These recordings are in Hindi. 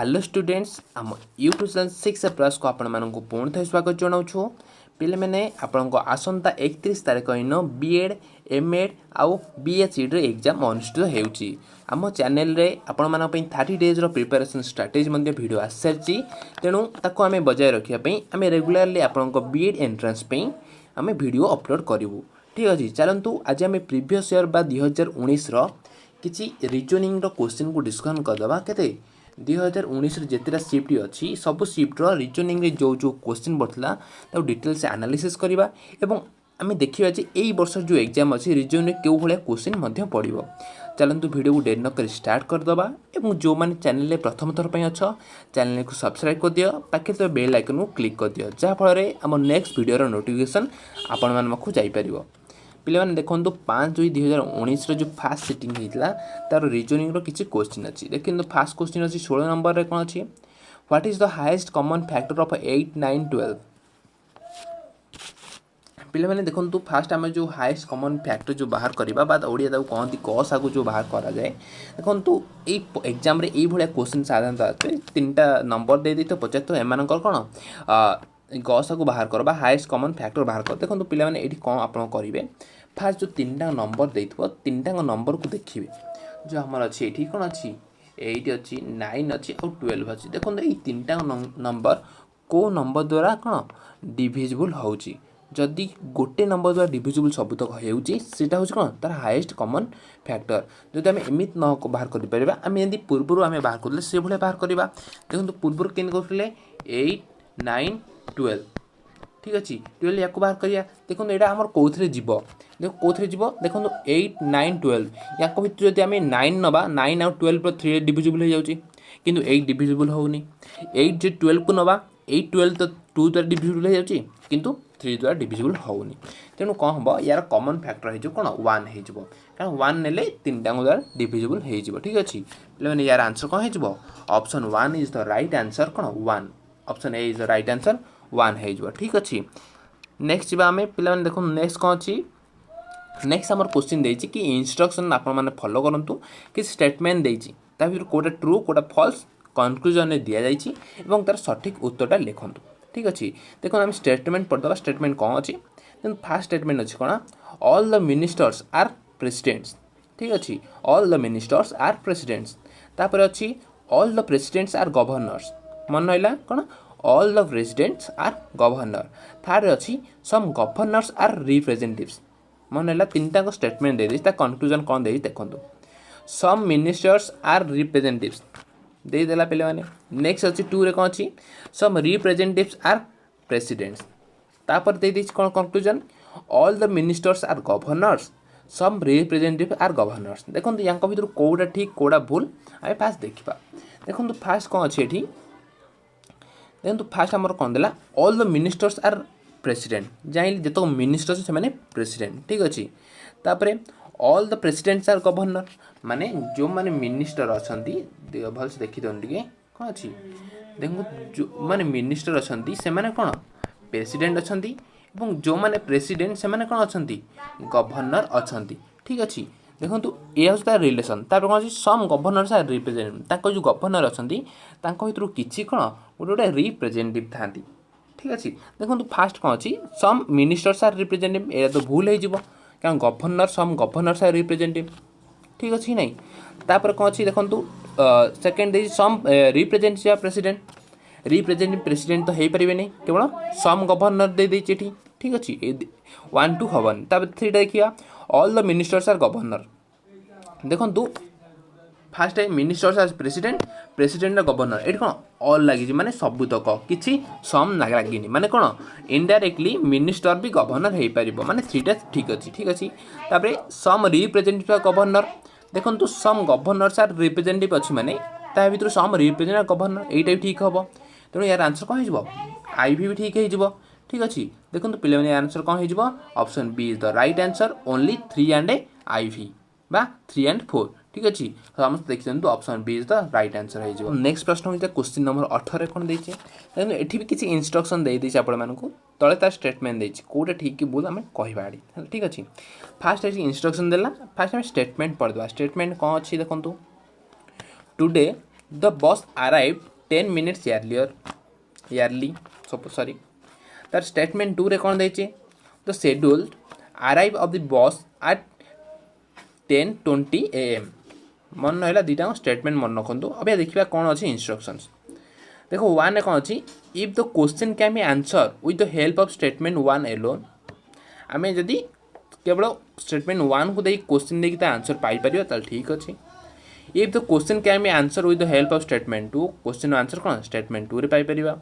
हेलो स्टूडेंट्स आम यूट्यूब चैनल 6+ को आपण मानक पुणी थे स्वागत जनाऊँ पे मैंने आपण आसंता 31 तारीख दिन बीएड एमएड आउ बीएचईड एग्जाम अनुष्ठित होम चैनल रे आपण मान 30 डेज प्रिपरेशन स्ट्राटेजी वीडियो आसी सारी तेणु ताको आम बजाय रखापी आम रेगुलाली आपण बीएड एंट्रांस आम वीडियो अपलोड करूँ। ठीक अच्छे चलतु आज आम प्रीवियस ईयर बा 2019 किसी रिजनिंग क्वेश्चन को डिस्कसन करदे के 2019 जितेटा सिफ्ट अच्छी सब सिफ्टर रिजनिंग जो जो क्वेश्चन पड़ता डिटेल्स एनालिसिस करवा एवं आम देखा यही वर्ष जो एग्जाम अच्छी रिजनिंग क्यों भाया क्वेश्चन पड़ो। चलतु वीडियो को डेरी नक स्टार्ट करदे और जो मैंने चैनल प्रथम थर पर अच्छ चैनल को सब्सक्राइब कर दियो पाखे तो बेल आइकन को क्लिक कर दियो जहाँफल आम नेक्स्ट वीडियो नोटिफिकेशन आपण मन पाखु जापर। पे देखो 5/2/2019 जो फास्ट सिटिंग होता तार रिजनिंग किसी क्वेश्चन अच्छी देखिए फास्ट क्वेश्चन अच्छी 16 नंबर रे कौन अच्छी what is the highest common factor of 8, 9, 12। पे देखो फास्ट आम जो हाईएस्ट कॉमन फैक्टर जो बाहर करवा बाद ओडिया कहती कस आगु जो बाहर करा जाए देखो एग्जाम रे भाया क्वेश्चन साधारणतः 3टा नंबर दे तो पचार तो एम कौन गस को बाहर कर हाईएस्ट कॉमन फैक्टर बाहर कर देखो पे ये कौन आप करेंगे फास्ट जो 3टा नंबर दे 3टा नंबर को देखिए जो आमर अच्छी ये कौन अच्छी 8 अच्छी 9 अच्छी और 12 अच्छी देखो ये 3टा नंबर को नंबर द्वारा कौन डिविजिबल होची जदि गोटे नंबर द्वारा डिविजिबल सबुतक होटा हूँ कौन तार हाईएस्ट कॉमन फैक्टर जब आम एमती न बाहर कर आम यदि पूर्व आम बाहर करें से भाया बाहर करवा देखो पूर्व के करें 8, 9, 12 ठीक अच्छे 12 या बाहर करिया देखो यहाँ आम कौन जीव देख कौन जीव देखो 8, 9, 12 या भर जब आम 9 नवा 9 आउ 12 पर 3 डिविजिबल हो जाऊँगी किंतु 8 डिविजिबल होनी 8 जो 12 को नवा 8, 12 तो 2 द्वारा डिविजिबल हो जाऊँगी किंतु 3 द्वारा डिविजिबल होनी तेणु कौन हम यार कॉमन फैक्टर हो कौन 1 हो कारण 1 ने 3टा द्वारा डिविजिबल हो ठीक अच्छे पे यार आंसर कौन हो option 1 is the right answer कौन 1 option A is the right answer 1 हो ठीक अच्छे। नेक्स्ट जी आम पे देखो नेक्स्ट कौन अच्छी नेक्स्ट आम क्वेश्चन देती कि इंस्ट्रक्शन आप फॉलो करूँ कि स्टेटमेंट देती कौटा ट्रू कौटा फॉल्स कनक्लूजन दि जाए तार सठिक उत्तरटा लिखूँ ठीक अच्छे देखो आम स्टेटमेंट पढ़ा स्टेटमेंट कौन अच्छी फास्ट स्टेटमेंट अच्छी कौन all the ministers are presidents ठीक अच्छे all the ministers are presidents तापर अच्छी all the presidents are governors मन रहा कौन all the presidents are governor third अच्छी सम गवर्नर्स आर रिप्रेजेंटेटिव्स मन रहा 3टा स्टेटमेंट दे कनक्लूजन कौन दे देखो सम मिनिस्टर्स आर रिप्रेजेंटेटिव्स देदेला पे नेक्स्ट अच्छी 2 रे कौन अच्छी सम रिप्रेजेंटेटिव्स आर प्रेसिडेंट्स तापर दे कौन conclusion all the ministers are governors some representative are governors देखो या भर कौटा ठीक कौटा भूल आम फास्ट देखा देखो फास्ट कौन अच्छे ये देखो फास्ट आमर कौन देला all the ministers are president जान जो मिनिस्टर्स से प्रेसिडेंट ठीक अच्छे तापर all the presidents are governor माने जो माने मिनिस्टर अच्छा भल से देखी दिखाँ टे कौन अच्छी देखो जो माने मिनिस्टर अच्छा से माने कौन प्रेसिडेंट अच्छा जो माने प्रेसिडेंट से माने कौन अच्छा गवर्नर अच्छा ठीक अच्छे देखो ये हूँ तार रिलेसन तापर कौन अच्छी सम गवर्नर्स आर रिप्रेजेंटेटिव जो गवर्नर अच्छा भर किसी कौन गोटे गोटे रिप्रेजेंटेटिव था ठीक अच्छे देखो फास्ट कौन अच्छी सम मिनिस्टर्स आर रिप्रेजेंटेटिव ये तो भूल हो क्या governor some governors are representative ठीक अच्छे नहीं तापर कौन अच्छी देखो सेकेंड दे some representative president representative president तो हो पारे नहीं केवल सम गवर्नर दे देती ठीक अच्छे 1, 2 हवन तापर 3 देखिए all the ministers are governor देखो फास्ट है ministers are president president governor ये कौन ऑल लगी माने सबुतक किसी सम लगे माने कौन इनडायरेक्टली मिनिस्टर भी गवर्नर हो पार माने 3टा ठीक अच्छे ठीक अच्छे तापर सम रिप्रेजेंटेटिव गवर्नर देखो सम गवर्नर्स आर रिप्रेजेंटेटिव अच्छी माने भर सम रिप्रेजेंटेटिव गवर्नर यहीटा भी ठीक हम तेणु यार आंसर कौन हो आईवी भी ठीक हो ठीक अच्छे देखो पे आंसर कौन हो option B is the right answer only 3 and IV बा 3 एंड 4 ठीक अच्छे समस्त देखी दिखाँ option B is the right answer हो नेक्स्ट प्रश्न होता है क्वेश्चन नंबर 18 कौन देखे देखो ये भी किसी इंस्ट्रक्शन देती आपको तले तार स्टेटमेंट देती कौटा ठीक कि भूल आम कह आड़ी ठीक अच्छे फास्ट अच्छी इंस्ट्रक्शन देला फास्ट आम स्टेटमेंट पढ़ा स्टेटमेंट कौन अच्छी देखो today the bus arrive 10 minutes early sorry तार स्टेटमेंट 2 रे कौन देचे the schedule arrive of the bus at 10:20 AM मन रहा दुटा स्टेटमेंट मन रखु। अब देखा कौन अच्छी इंस्ट्रक्शंस देखो वन रे कौन अच्छी if the question can be answer with the help of statement one alone आम जदि केवल स्टेटमेंट वन को क्वेश्चन देखिए आंसर पाइपर तो ठीक अच्छे। If the question can be answer with the help of statement two question answer कौन स्टेटमेंट टू रे पाइपर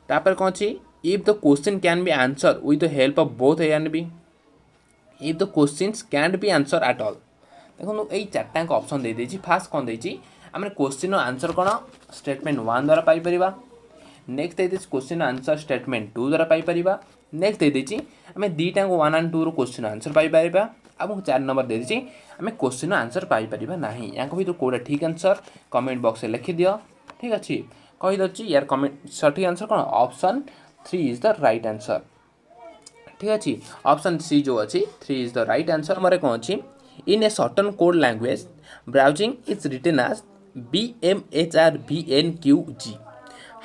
तापर कौन अच्छी if the question can be answer with the help of both A and B if the question can be answer eight all देखो ये चार्टा ऑप्शन दे देछि फास्ट कौन देछि आम क्वेश्चन आंसर कौन स्टेटमेंट वन द्वारा पाइपर नेक्स्ट दे क्वेश्चन आंसर स्टेटमेंट टू द्वारा पाइपर नेक्स्ट दे देछि आम दुटा one and two question answer पाइपर अब 4 नंबर दे देछि आम क्वेश्चन आंसर पाइपर ना या भर कौटा ठीक आंसर कमेंट बॉक्स में लिखिदि ठीक अच्छे कहीदे यार कमेंट सठिक आंसर कौन option 3 is the right answer ठीक अच्छे ऑप्शन सी जो अच्छी 3 इज द राइट आंसर। हमारे कौन अच्छी in a certain code language browsing is written as BMHRVNQG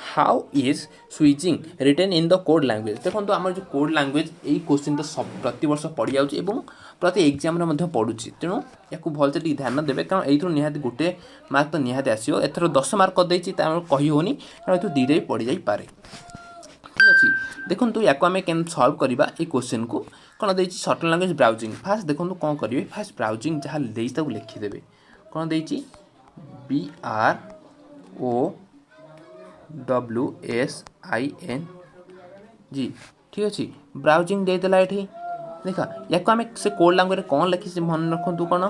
how is switching written in the code language देखो आम जो कोड लैंग्वेज यही क्वेश्चन तो सब प्रति वर्ष पड़ जाऊँगी प्रति एग्जाम पड़ुची तेणु या भलसे टी ध्यान देवे कारण यही निहाती गोटे मार्क तो निहाती आसो एथर 10 मार्क करदे कही होनी कारण ये दुईटा भी पड़ जापे ठीक अच्छे। देखो या आम के सल्व करवा ये क्वेश्चन को कौन दे सर्टन लैंग्वेज ब्राउजिंग फास्ट देखो कौन करेंगे फास्ट ब्राउजिंग जहाँ लिखिदेवे कौन दे BROWSING ठीक अच्छे ब्राउजिंग देदेला ये देखा या आम से कोड लैंग्वेज कौन लिखी मन रखु कौन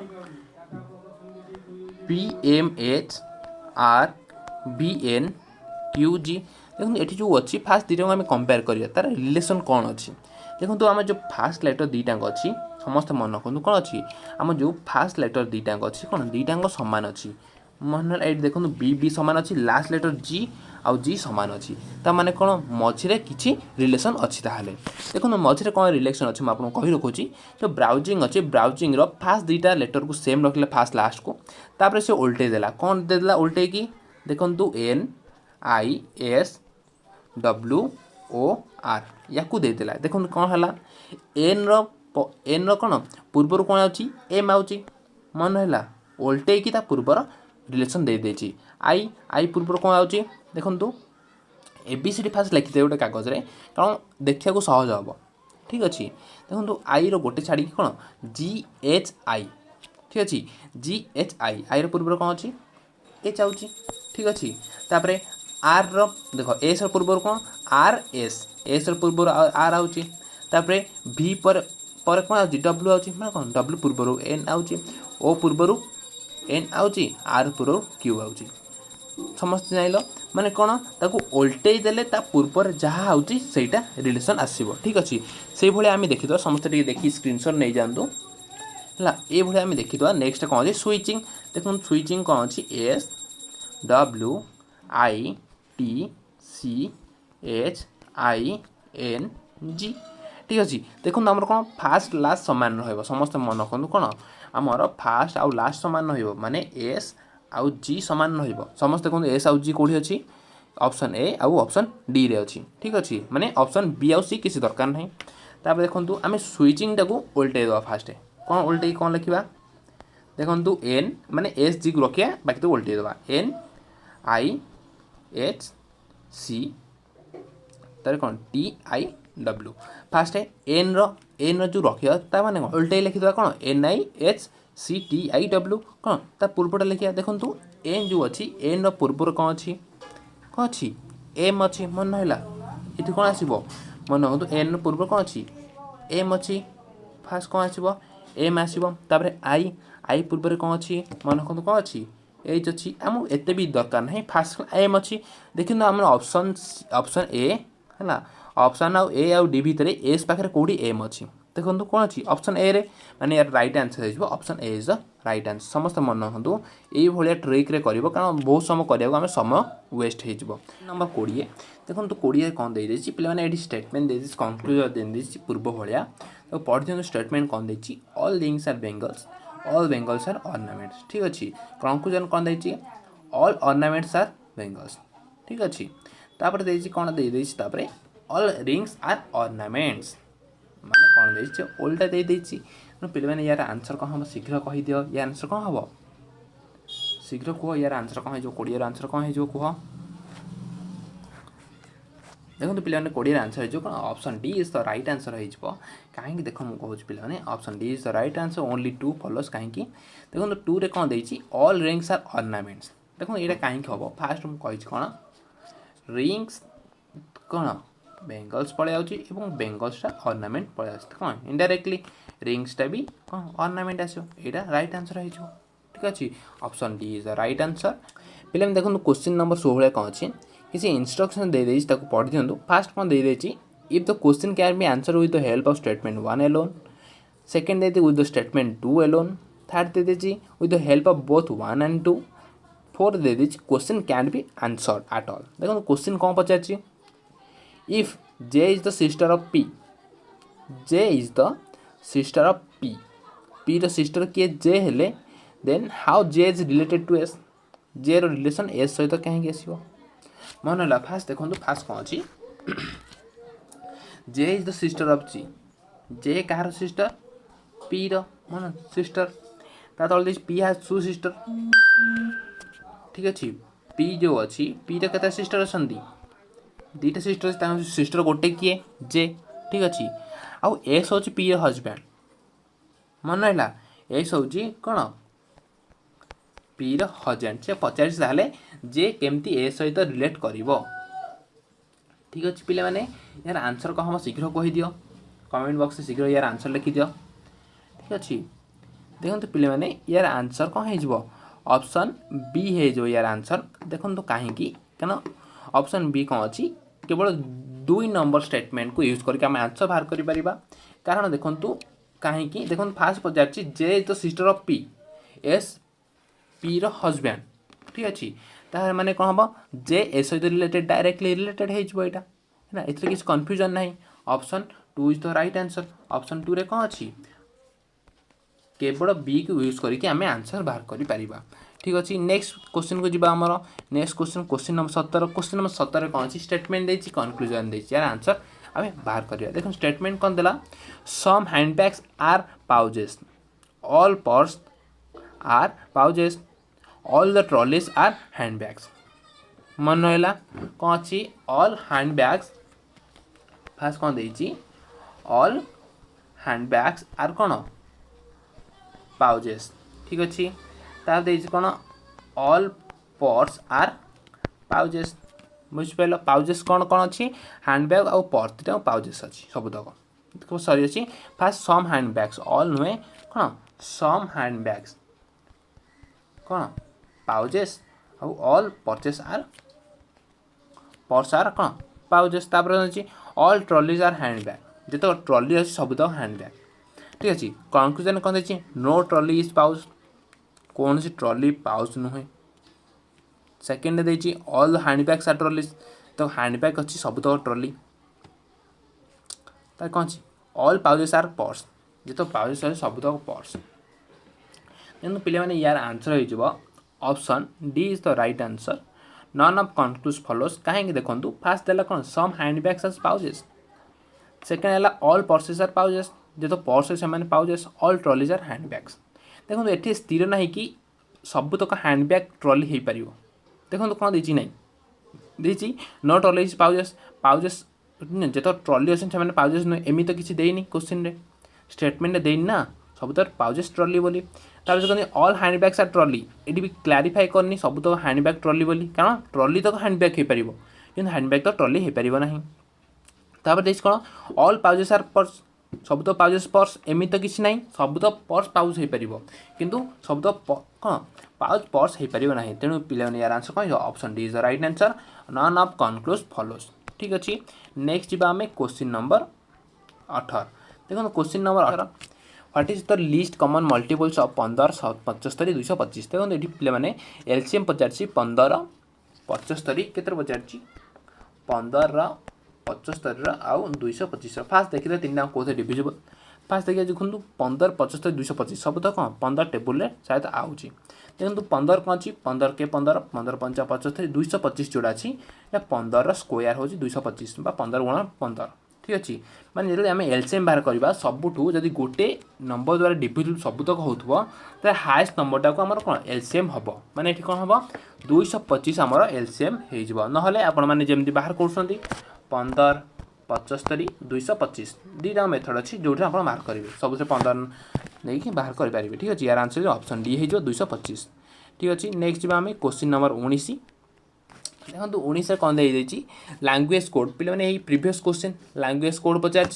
BMHRVNQG देखो ये जो अच्छी फास्ट दुटा आम कंपेयर करिया तार रिलेशन कौन अच्छी देखो आम जो फास्ट लेटर दुईटाक अच्छी समस्त मन रखु कौन अच्छी आम जो फास्ट लेटर दुईटाक अच्छी कौन दुईटाक सामान अच्छी मन ये देखो बी सामान अच्छी लास्ट लेटर जी आउ जी सामान अच्छी ताने कौन मझे किसी रिलेशन अच्छी ताहले देखो मझे कौन रिलेशन अच्छी मुझे कही रखुची जो ब्राउजिंग अच्छे ब्राउजिंग फास्ट दुईटा लेटर को सेम रखिले फास्ट लास्ट को तापर से उल्टे देला कौन देला उल्टे की देखो NISWOR या देदेला देखो कौन है एन रन पूर्वर कौन अच्छी एम आउची मन है उल्टे की पूर्वर रिलेशन दे देची आई पूर्वर कौन आउची देखो ABCD फास्ट लिखिदे गोटे कागज रे कारण देखा सहज हम ठीक अच्छे देखो आई रोटे छाड़ी कौन GHI ठीक अच्छे GHI आई पूर्वर कौन अच्छी एच आउची ठीक अच्छे तापर आर देख एस पूर्वर कौन RS एस पूर्वर आर आउची तापर V पर कौन आउची W आउची माने कौन W पूर्वर N आउची O पूर्वर N आउची R पूर्वर Q आउची समस्त जान माने कौन ताकू उल्टे देले ता पूर्वर जहाँ आउची सेटा रिलेशन आसीबो ठीक अच्छे से भाई आम देखीद समस्त देखी स्क्रीनशॉट नहीं जातु है ये भाई आम देखीद नेक्स्ट कौन अच्छे स्विचिंग देखो स्विचिंग कौन अच्छी SWITCHING ठीक अच्छे देखो आमर कौन फास्ट लास्ट सामान समस्त मन रखु कौन आमर फास्ट आउ लास्ट सामान माने S आउ G सामान समस्त देखो S आउ G कौटी अच्छी ऑप्शन ए आउ ऑप्शन डी रे अच्छी ठीक अच्छे माने ऑप्शन बी आउ सी किसी दरकार नहीं तापर देखो आम स्विचिंग टाक उल्टे दवा फास्ट कौन उल्टे कौन लिखा देखो एन माने एस जी को रखिया बाकी तो उल्टे दवा NIHC तार कौन TIW फास्ट एन रो रखिया माने उल्टे लिखिद कौन NIHCTIW कौन ता पूर्वटा लिखिया देखो एन जो अच्छी एन पूर्वर कौन अच्छी कौन अच्छी एम अच्छी मन है ये कौन आसो मन रखु एन पूर्व कौन अच्छी एम अच्छी फास्ट कौन आसो एम आसो आई पूर्व कौन अच्छी मन रखु कौन अच्छी एच अच्छी आम एत भी दरकार ना फास्ट एम अच्छी देखिए आम ऑप्शन ए है ऑप्शन आउ ए आउ डी भितर एस पाखे कौटी एम अच्छी देखो कौन अच्छी ऑप्शन ए रे माने यार राइट आंसर हो option A is the right answer समस्त मन रखु ये ट्रिक रे कर कारण बहुत समय करा समय वेस्ट हो नंबर 20 देखो 20 कौन दे पे स्टेटमेंट दे कंक्लूजन दे पूर्व भाया तो पढ़ दिखाँ स्टेटमेंट कौन दे all rings are bangles are ornaments ठीक अच्छे कंक्लूजन कौन दे ऑल ऑर्नामेंट्स आर बेंगल्स ठीक अच्छे तापर देछि कौन दे देछि तापर ऑल रिंग्स आर ऑर्नामेंट्स माने कौन देछि ओल्टा दे देछि पे मैंने यार आंसर कौन हम शीघ्र कहीदि यार आंसर कौन हम शीघ्र कह यार आंसर कौन हो 20 आंसर कौन हो कह देखो पे कोड़े आंसर हो option D is the right answer हो कहीं देख मुझे कहूँ पे option D is the right answer only 2 follows कहीं देखो 2 रे कौन देछि ऑल रिंग्स आर ऑर्नामेंट्स देखो ये कहीं हम फास्ट मुझे कही कौन रिंग्स कौन बेंगल्स पड़े आउँ बेंगल्सटा ऑर्नामेंट पड़े आस कौन इनडायरेक्टली रिंग्सटा भी कौन ऑर्नामेंट आसो यहाँ राइट आंसर हो ठीक अच्छे option D is the right answer पे देखो क्वेश्चन नंबर 16 कौन अच्छे किसी इंस्ट्रक्शन दे देछि ताको पढ़ी दियंतु फास्ट कौन दे देछि if the question can be answer with the help of statement 1 alone second दे with the statement 2 alone third दे देछि with the help of both 1 and 2 fourth दे देछि question can be answered at all देखो क्वेश्चन कौन पचारछि if J is the sister of P J is the sister of P P रो सिस्टर किए जे हेले then how J is related to S J रो रिलेशन एस सहित कहीं आसो मन है फास्ट देखो फास्ट कौन अच्छी J is the sister of G J कहार सिस्टर पी रो मन सिस्टर ता तले पी हैज टू सिस्टर ठीक अच्छे पी जो अच्छी पी रो केता सिस्टर अछंती दीटा सिस्टर सिस्टर गोटे किए जे ठीक अच्छे आउ एस हूँ पी रो हजबैंड मन है एस हूँ कौन पी रो हजबैंड से पचार जे केमती ए सहित रिलेट कर ठीक अच्छे पिले माने यार आंसर कह हम शीघ्र कहीदि कमेंट बॉक्स में शीघ्र यार आंसर लिखिद ठीक अच्छे देखो पिले माने यार आंसर कौन हो ऑप्शन बी हो यार आंसर देखो कहीं ऑप्शन बी कौन अच्छी केवल 2 नंबर स्टेटमेंट को यूज करके आम आंसर बाहर कर कारण देखु कहीं देखो फास्ट पचार J is the sister of P S P रो हजबैंड ठीक अच्छे तार माने कौन हम जे ए सहित रिलेटेड डायरेक्टली रिलेटेड हो यहाँ है किसी कन्फ्यूजन ना option 2 is the right answer option 2 रे कौन अच्छी केवल बी को यूज करके आम आंसर बाहर कर ठीक अच्छे नेक्स्ट क्वेश्चन को जीवा आमर next question number 17 question number 17 कौन अच्छी स्टेटमेंट देछि कन्क्लूजन देछि यार आंसर आम बाहर करिया देखो स्टेटमेंट कौन देला some handbags are pouches all purse are pouches all the trolleys are handbags मन रहा कौन अच्छी ऑल हैंडबैग्स फास्ट कौन देछि ऑल हैंडबैग्स आर कौन पाउजेस ठीक अच्छे तार देछि कौन ऑल पर्स आर पाउजेस बुझिपाल पाउजेस कौन कौन अच्छी हैंडबैग आउ पर्स दुटा पाउजेस अच्छी सबुतक सरी अच्छी फास्ट सम हैंडबैग्स ऑल नुहे कौन सम हैंडबैग्स कौन पाउजेस आउ all purses are purse are कौन पाउजेस तापर अच्छी ऑल ट्रॉलीज आर हैंडबैग जो ट्रॉली अच्छी सबुतक हैंडबैग ठीक अच्छे कनक्लूजन कौन देखिए नो ट्रॉली इज पाउच कौन सी ट्रॉली पाउच नुहे सेकेंड देखिए ऑल हैंडबैग्स आर ट्रॉलीज तो हैंडबैग अच्छी सबुतक ट्रॉली तार कौन अच्छी ऑल पाउजेस आर पर्स जो पाउजेस अच्छे सबुतक पर्स देखो पे यार आंसर हो option D is the right answer none of conclusion follows कहीं देखो फास्ट देला कौन some handbags are pouches second है ऑल पर्सेस आर पाउजेस जो पर्स से pouches all trolleys are handbags देखो ये स्थिर ना कि सबुतक हैंडबैग ट्रॉली हो पार देखो कौन देछि ना देछि नो ट्रॉलीज पाउजेस पाउजेस जो ट्रॉली अच्छे पाउजेस नुहे एमती तो किसी देनी क्वेश्चन रे स्टेटमेंट देनी ना सबुतक पाउजेस ट्रॉली बोली कहते ऑल हैंडबैग्स आर ट्रॉली ये भी क्लारीफाई करनी सबुतक हैंडबैग ट्रॉली बोली कारण ट्रॉली तक हैंडबैग हो पार कि हैंडबैग तो ट्रॉली हो पार ना तापर देखिए कौन ऑल पाउजेस आर पर्स सब तो पाउजेस पर्स एमती तो किसी ना सब तो पर्स पाउच हो पार किंतु सब तो कौन पाउच पर्स हो पार ना तेणु पे यार आंसर कौन option D is the right answer none of conclusion follows ठीक अच्छे नेक्स्ट जी आम क्वेश्चन नंबर 18 देखो question number 18 what is the least common multiples of 15 75 225 देखो ये पे एलसीएम पचार 15 75 के पचार 15 75 आउ 225 फास्ट देखिए 3 कौन डिविजिबल फास्ट देखिए देखो 15 75 225 सब तो कौन 15 टेबुल शायद आउची देखो 15 कौन अच्छी 15 के 15 15 पंचा 75 225 जोड़ा अच्छी 15 स्क्वायर हूँ 225 15 गुणा 15 ठीक अच्छे माने जो आम एलसीएम बाहर करवा सबुठू जदि गोटे नंबर द्वारा डिविजिबल सबुतक हो हाएस्ट नंबरटा को आम कौन एलसीएम हम माने ये कौन हम 225 आमर एलसीएम हो ना आपण मैंने जमी बाहर कर 15 75 225 दुईटा मेथड अच्छी जो आप मार्क करेंगे सब 15 नहीं बाहर करेंगे ठीक अच्छे यार आंसर ऑप्शन डी हो 225 ठीक अच्छे नेक्स्ट आम क्वेश्चन नंबर 19 देखो 19 कौन दे लैंग्वेज कोड पे मैंने प्रीवियस क्वेश्चन लैंग्वेज कोड पचार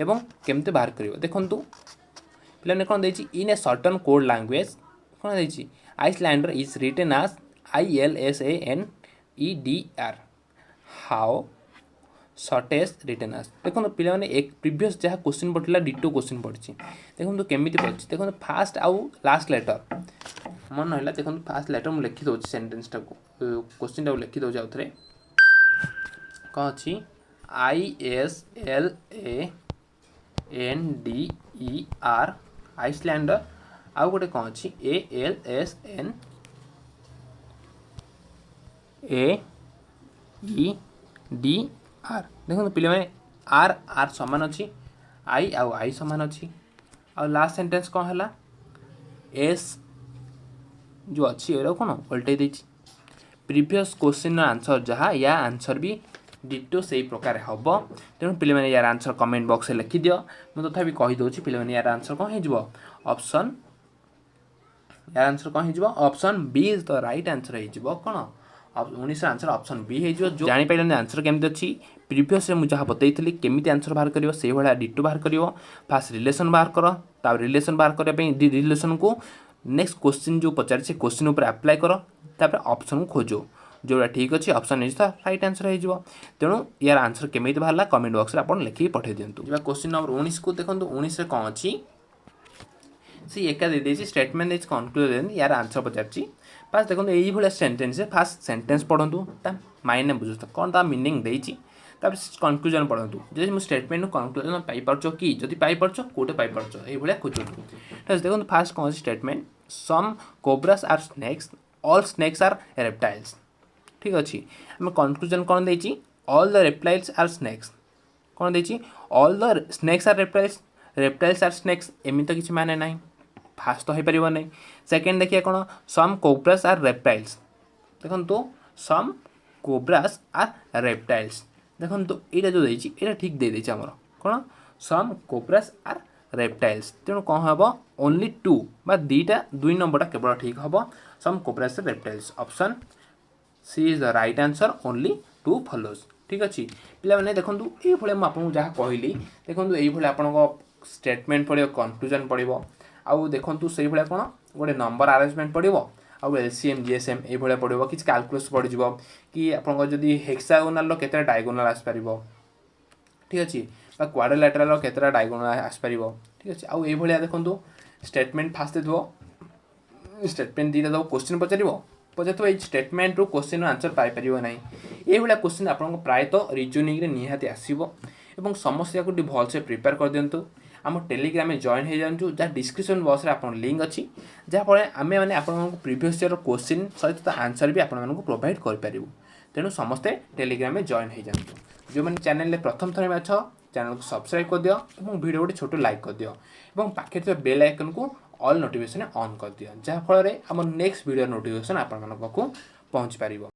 एवं केमते बाहर कर देखूँ पे कौन दे in a certain code language कौन दे Icelander is written as ILSANEDR how सर्टेस्ट रिटेन एज देखो पे एक प्रीवियस जहाँ क्वेश्चन पड़ा डिटो क्वेश्चन पड़ी देखो केमी पड़ी देखो फास्ट आउ लास्ट लेटर मन ना देखो फास्ट लेटर मुझे लिखिदे सेन्टेन्सटा को क्वेश्चन टाक लिखिदे आउ थे कौन अच्छी ISLANDER आइसलैंडर आउ गोटे कौन अच्छी ALSNAEDR देखो पे आर आर सामान अच्छी आई आउ आई सामान अच्छी आ लास्ट सेंटेंस कौन है एस जो अच्छी कौन उल्टे दे प्रीवियस क्वेश्चन आंसर जहाँ या आंसर भी डिटो से प्रकार हम तेणु पे यार आंसर कमेंट बॉक्स में लिखिदि मुझे तथा कहीदे पे यार आंसर कौन हो ऑप्शन यार आंसर कौन हो option B is the right answer हो कौन 19 आंसर ऑप्शन बी हो जापारे आंसर केमती अच्छी प्रीवियस मुझे जहाँ बतई केमी आंसर बाहर कर से भाया डिटो बाहर कर फास्ट रिलेसन बाहर कर तापर रिलेसन बाहर करने रिलेसन को नेक्स्ट क्वेश्चन जो पचार से क्वेश्चन उपर अप्लाई कर तापर ऑप्शन को खोजो जोड़ा ठीक अच्छे option is the right answer हो तेणु यार आंसर केमी बाहर कमेंट बॉक्स में आप लिखिक पठे दिंतु क्वेश्चन नंबर 19 को देखो 19 कौन अच्छी सी एका दे देछि स्टेटमेंट इज कंक्लूजन यार आंसर पचार फास्ट देखो यही भाया सेन्टेन्स फास्ट सेन्टेन्स पढ़ु माइने बुझ कौन ता मीनिंग देछि कंक्लूजन पढ़ु जब मुझे स्टेटमेंट कंक्लूजन पाइपार कि जदि पाइपार कौटे पाइपार ये खोजु देखो फास्ट कौन statement some cobras are snakes all snakes are reptiles ठीक अच्छे आम कंक्लूजन कौन दे all the reptiles are snakes कौन दे all the snakes are reptiles are snakes एमती तो किसी माने ना फास्ट तो हो पार नहीं सेकेंड देखिए कौन सम कोब्रास आर रेप्टाइल्स देखो तो सम कोब्रास आर रेप्टाइल्स देखो तो यहाँ जो देती ठीक दे देती आमर कौन सम कोब्रास आर रेप्टाइल्स तेणु कौन हम ओनली 2 बा दीटा 2 नंबरटा केवल ठीक हम some cobras reptiles option C is the right answer only 2 follows ठीक अच्छे पे देखो ये मुझे जहाँ कहली देखो ये आप स्टेटमेंट पड़ो कंक्लूजन पड़ो आउ देखो से भाया कौन गोटे नंबर अरेंजमेंट पड़ो आउ एलसीएम जीएसएम ये पड़ो कि कैलकुलस पड़ो कि आपको जदि हेक्सागोनाल केतटा डायगोनाल आसपार ठीक अच्छे क्वाड्रिलेटराल केतटा डायगोनाल आसपार ठीक अच्छे आउ ये देखो स्टेटमेंट फास्ट दे स्टेटमेंट दीटा दब क्वेश्चन पचार ये स्टेटमेंट रू क्वेश्चन आंसर पाइपर ना ये क्वेश्चन आपको प्रायतः रिजनिंग निहाती आसो और समस्या को भलसे प्रिपेयर कर दिंतु आम टेलीग्राम में जॉइन हो जाऊँ जहाँ डिस्क्रिप्शन बॉक्स में आप लिंक अच्छी जहाँफल आम मैंने आपको प्रीवियस ईयर क्वेश्चन सहित आंसर भी आपको प्रोवाइड करूँ तेणु समस्ते टेलीग्राम में जॉइन हो जाऊँ जो मैंने चैनल प्रथम थर में अच्छ चैनल को सब्सक्राइब कर दियो और वीडियो गोटे छोट लाइक कर दियो और पाखे बेल आइकन को ऑल नोटिफिकेशन ऑन कर दियो जहाँफल आम नेक्स्ट वीडियो नोटिफिकेशन आप पहुँच पार।